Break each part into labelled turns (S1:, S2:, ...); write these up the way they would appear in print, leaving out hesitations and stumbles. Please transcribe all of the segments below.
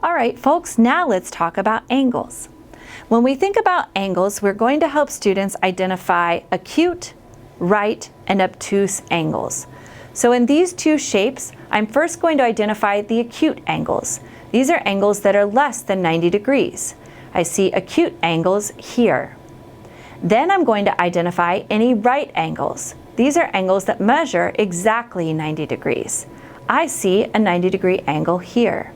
S1: All right, folks, now let's talk about angles. When we think about angles, we're going to help students identify acute, right, and obtuse angles. So in these two shapes, I'm first going to identify the acute angles. These are angles that are less than 90 degrees. I see acute angles here. Then I'm going to identify any right angles. These are angles that measure exactly 90 degrees. I see a 90-degree angle here.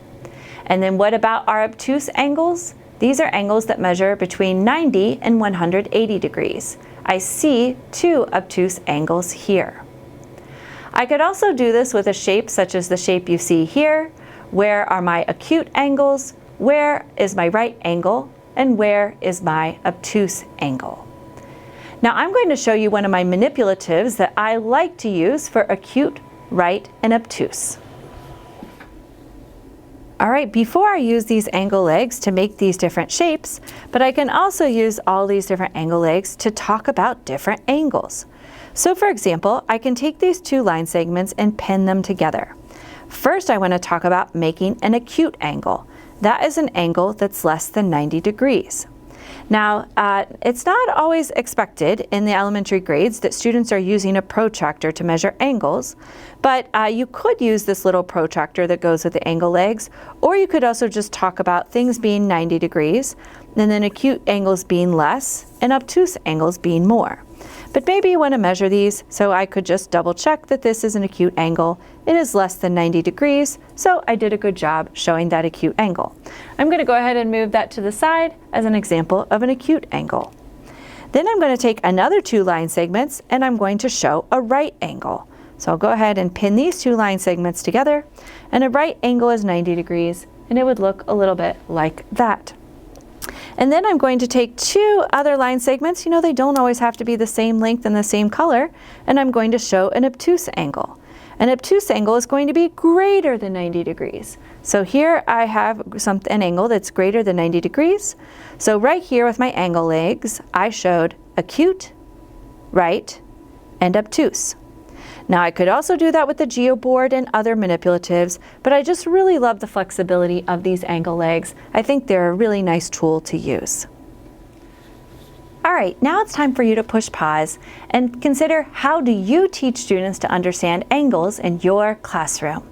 S1: And then what about our obtuse angles? These are angles that measure between 90 and 180 degrees. I see two obtuse angles here. I could also do this with a shape such as the shape you see here. Where are my acute angles? Where is my right angle? And where is my obtuse angle? Now I'm going to show you one of my manipulatives that I like to use for acute, right, and obtuse. All right, before I use these angle legs to make these different shapes, but I can also use all these different angle legs to talk about different angles. So for example, I can take these two line segments and pin them together. First, I want to talk about making an acute angle. That is an angle that's less than 90 degrees. Now, it's not always expected in the elementary grades that students are using a protractor to measure angles, but you could use this little protractor that goes with the angle legs, or you could also just talk about things being 90 degrees, and then acute angles being less, and obtuse angles being more. But maybe you want to measure these, so I could just double check that this is an acute angle. It is less than 90 degrees, so I did a good job showing that acute angle. I'm going to go ahead and move that to the side as an example of an acute angle. Then I'm going to take another two line segments and I'm going to show a right angle. So I'll go ahead and pin these two line segments together, and a right angle is 90 degrees, and it would look a little bit like that. And then I'm going to take two other line segments. You know, they don't always have to be the same length and the same color. And I'm going to show an obtuse angle. An obtuse angle is going to be greater than 90 degrees. So here I have an angle that's greater than 90 degrees. So right here with my angle legs, I showed acute, right, and obtuse. Now I could also do that with the geoboard and other manipulatives, but I just really love the flexibility of these angle legs. I think they're a really nice tool to use. All right, now it's time for you to push pause and consider, how do you teach students to understand angles in your classroom?